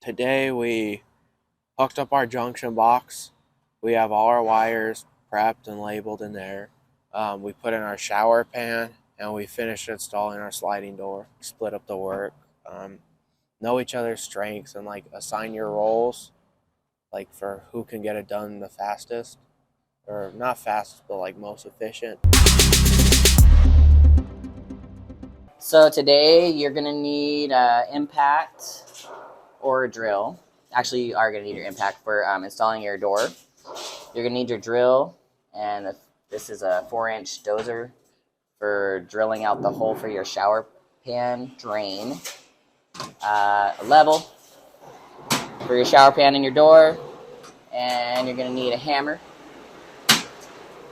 Today we hooked up our junction box. We have all our wires prepped and labeled in there. We put in our shower pan and we finished installing our sliding door. Split up the work. Know each other's strengths and like assign your roles, like for who can get it done the fastest, or not fastest, but like most efficient. So today you're gonna need impact or a drill. Actually, you are gonna need your impact for installing your door. You're gonna need your drill, and this is a 4-inch dozer for drilling out the hole for your shower pan drain. A level for your shower pan and your door, and you're gonna need a hammer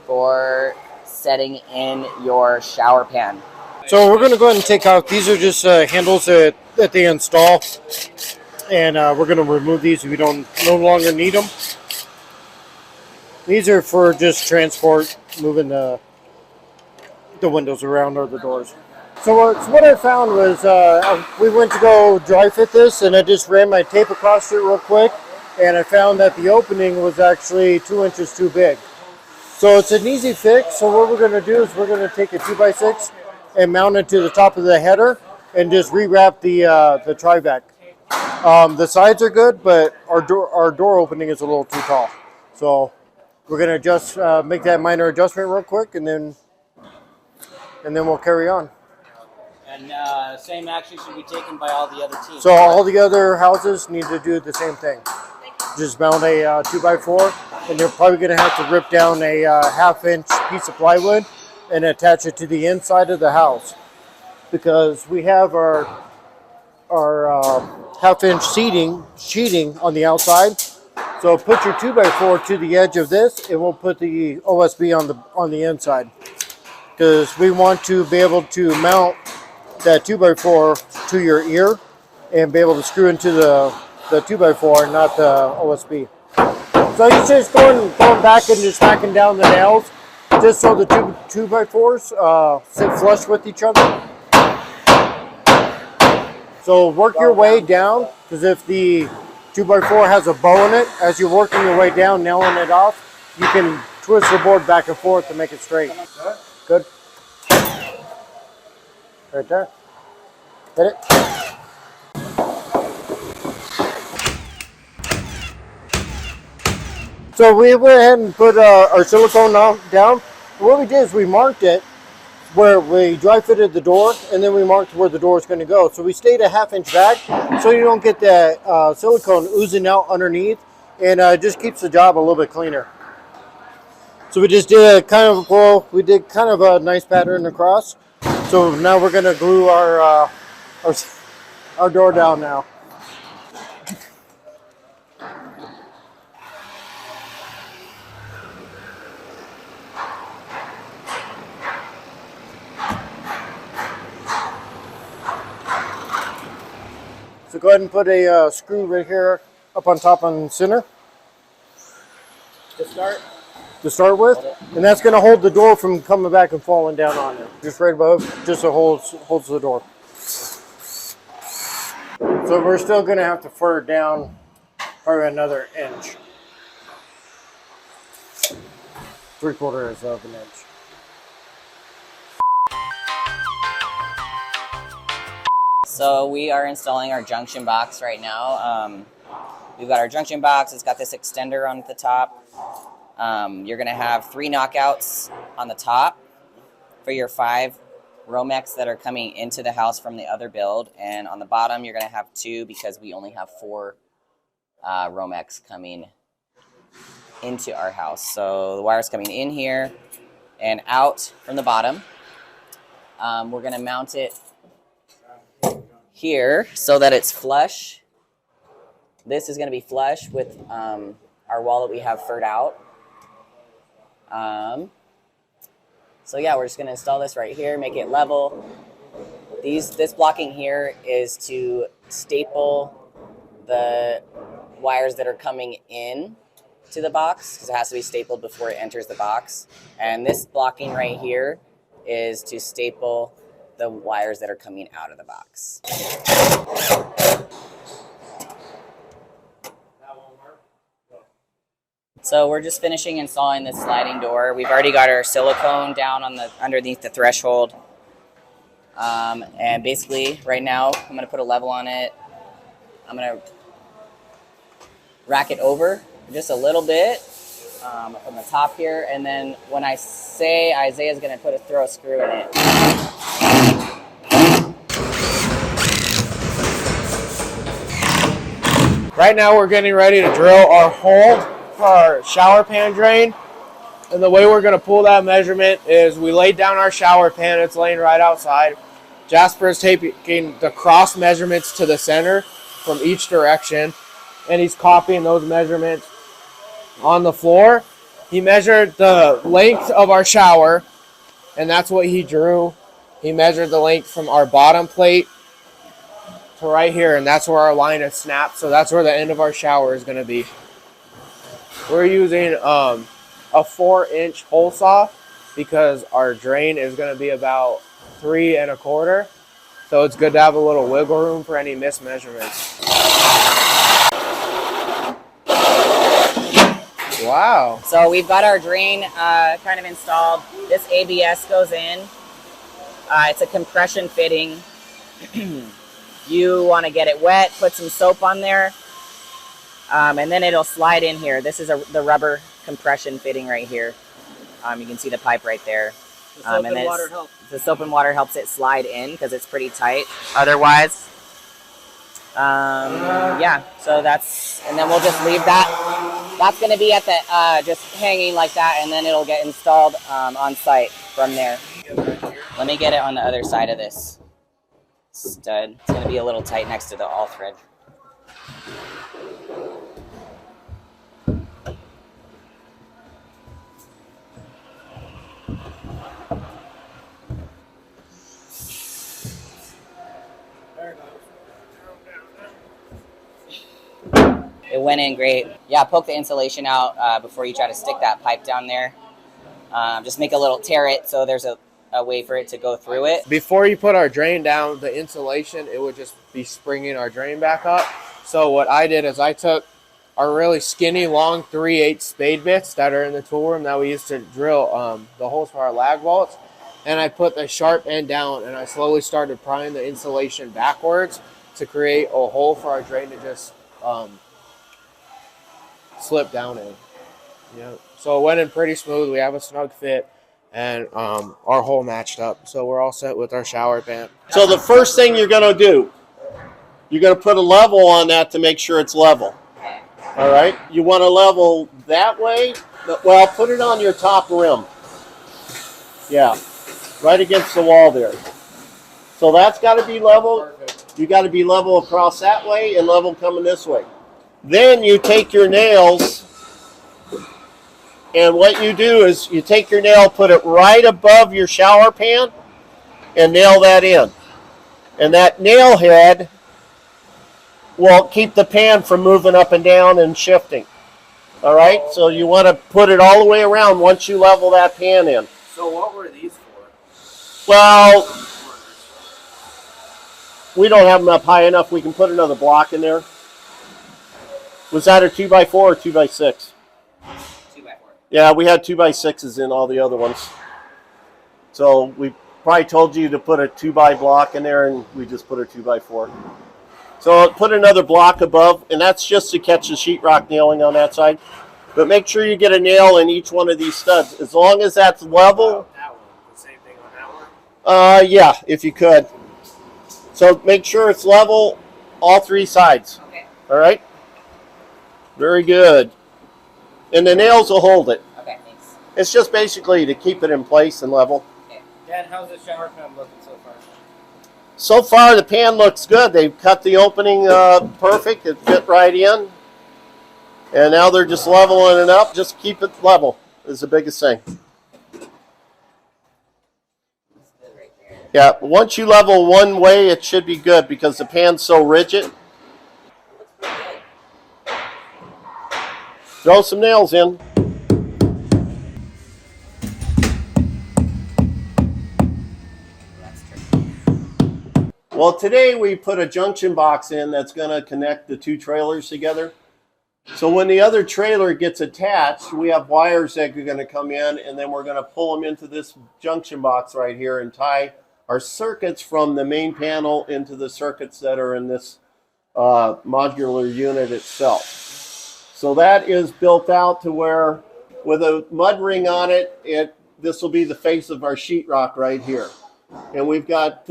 for setting in your shower pan. So we're going to go ahead and take out, these are just handles that they install, and we're going to remove these if we no longer need them. These are for just transport, moving the windows around or the doors. So what I found was we went to go dry fit this, and I just ran my tape across it real quick, and I found that the opening was actually 2 inches too big. So it's an easy fix. So what we're going to do is we're going to take a 2x6 and mount it to the top of the header and just rewrap the tri-vac. The sides are good, but our door opening is a little too tall. So we're going to just make that minor adjustment real quick, and then we'll carry on. And same action should be taken by all the other teams. So all the other houses need to do the same thing. Just mount a 2x4, and you're probably going to have to rip down a 1/2-inch piece of plywood and attach it to the inside of the house, because we have our 1/2-inch sheeting on the outside. So put your 2x4 to the edge of this, and we'll put the OSB on the inside, because we want to be able to mount that 2x4 to your ear and be able to screw into the 2x4, not the OSB. So you're just going back and just smacking down the nails, just so the 2x4s sit flush with each other. So work your way down, because if the 2x4 has a bow in it, as you're working your way down, nailing it off, you can twist the board back and forth to make it straight. Good. Right there. Hit it. So we went ahead and put our silicone down. What we did is we marked it where we dry fitted the door, and then we marked where the door is going to go. So we stayed a 1/2 inch back, so you don't get that silicone oozing out underneath, and it just keeps the job a little bit cleaner. So we just did kind of a nice pattern across. So now we're going to glue our door down now. So go ahead and put a screw right here up on top on center to start with, and that's going to hold the door from coming back and falling down on it. Just right above, just so holds the door. So we're still going to have to fur it down probably another inch, 3/4 of an inch. So we are installing our junction box right now. We've got our junction box. It's got this extender on the top. You're going to have 3 knockouts on the top for your 5 Romex that are coming into the house from the other build. And on the bottom, you're going to have 2, because we only have 4 Romex coming into our house. So the wire's coming in here and out from the bottom. We're going to mount it here so that it's flush. This is going to be flush with our wall that we have furred out. So yeah, we're just going to install this right here, make it level. This blocking here is to staple the wires that are coming in to the box, because it has to be stapled before it enters the box. And this blocking right here is to staple the wires that are coming out of the box. So we're just finishing installing this sliding door. We've already got our silicone down on the underneath the threshold. And basically right now I'm going to put a level on it. I'm going to rack it over just a little bit from the top here. And then when I say Isaiah's going to throw a screw in it. Right now we're getting ready to drill our hole for our shower pan drain. And the way we're going to pull that measurement is we laid down our shower pan. It's laying right outside. Jasper is taking the cross measurements to the center from each direction, and he's copying those measurements on the floor. He measured the length of our shower, and that's what he drew. He measured the length from our bottom plate to right here, and that's where our line is snapped. So that's where the end of our shower is going to be. We're using a 4-inch hole saw because our drain is going to be about 3 1/4. So it's good to have a little wiggle room for any mismeasurements. Wow. So we've got our drain kind of installed. This ABS goes in. It's a compression fitting. You want to get it wet, put some soap on there, and then it'll slide in here. This is the rubber compression fitting right here. You can see the pipe right there. The soap and water help. The soap and water helps it slide in because it's pretty tight. Otherwise, yeah. So and then we'll just leave that. That's going to be at the just hanging like that, and then it'll get installed on site from there. Let me get it on the other side of this stud. It's going to be a little tight next to the all thread. It went in great. Yeah, poke the insulation out before you try to stick that pipe down there. Just make a little tear it so there's a way for it to go through it. Before you put our drain down, the insulation, it would just be springing our drain back up. So what I did is I took our really skinny, long 3/8 spade bits that are in the tool room that we used to drill the holes for our lag bolts, and I put the sharp end down, and I slowly started prying the insulation backwards to create a hole for our drain to just slip down in. Yeah. So it went in pretty smooth. We have a snug fit, and our hole matched up. So we're all set with our shower pan. So the first thing you're going to do, you're going to put a level on that to make sure it's level. All right? You want to level that way. Well, put it on your top rim. Yeah, right against the wall there. So that's got to be level. You got to be level across that way and level coming this way. Then you take your nails, and what you do is you take your nail, put it right above your shower pan, and nail that in. And that nail head will keep the pan from moving up and down and shifting. All right? So you want to put it all the way around once you level that pan in. So what were these for? Well, we don't have them up high enough. We can put another block in there. Was that a 2x4 or 2x6? 2x4. Yeah, we had 2x6s in all the other ones. So we probably told you to put a 2x block in there, and we just put a 2x4. So put another block above, and that's just to catch the sheetrock nailing on that side. But make sure you get a nail in each one of these studs. As long as that's level. That one. The same thing on that one? Yeah, if you could. So make sure it's level all three sides. Okay. All right? Very good. And the nails will hold it. Okay, thanks. It's just basically to keep it in place and level. Okay. Dad, how's the shower pan looking so far? So far, the pan looks good. They've cut the opening perfect. It fit right in. And now they're just leveling it up. Just keep it level is the biggest thing. Right there. Yeah, once you level one way, it should be good because the pan's so rigid. Throw some nails in. That's tricky. Well, today we put a junction box in that's going to connect the two trailers together. So when the other trailer gets attached, we have wires that are going to come in, and then we're going to pull them into this junction box right here and tie our circuits from the main panel into the circuits that are in this modular unit itself. So that is built out to where, with a mud ring on it, this will be the face of our sheetrock right here. And we've got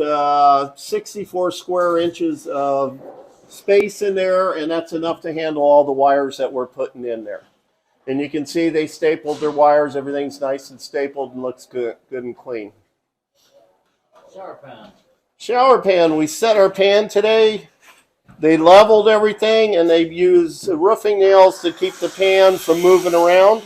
64 square inches of space in there, and that's enough to handle all the wires that we're putting in there. And you can see they stapled their wires. Everything's nice and stapled and looks good and clean. Shower pan. Shower pan. We set our pan today. They leveled everything, and they've used roofing nails to keep the pan from moving around.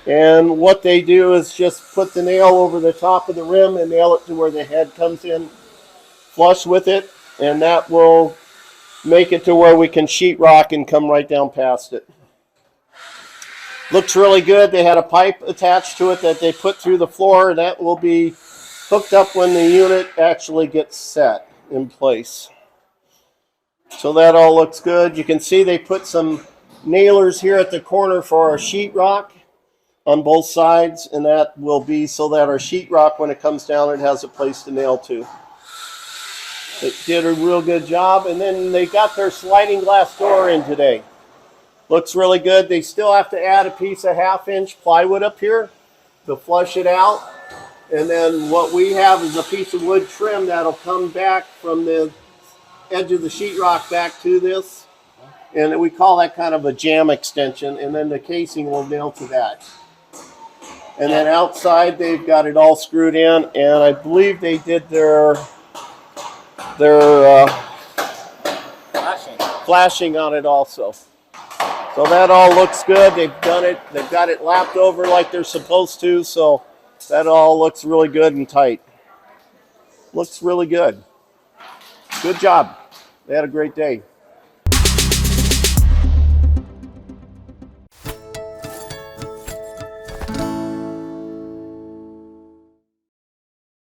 And what they do is just put the nail over the top of the rim and nail it to where the head comes in flush with it, and that will make it to where we can sheetrock and come right down past it. Looks really good. They had a pipe attached to it that they put through the floor, and that will be hooked up when the unit actually gets set in place. So that all looks good. You can see they put some nailers here at the corner for our sheetrock on both sides, and that will be so that our sheetrock, when it comes down, it has a place to nail to. They did a real good job, and then they got their sliding glass door in today. Looks really good. They still have to add a piece of 1/2-inch plywood up here to flush it out. And then what we have is a piece of wood trim that'll come back from the edge of the sheetrock back to this. And we call that kind of a jam extension, and then the casing will nail to that. And then outside they've got it all screwed in, and I believe they did their flashing on it also. So that all looks good. They've done it. They've got it lapped over like they're supposed to, so that all looks really good and tight. Looks really good. Good job. They had a great day.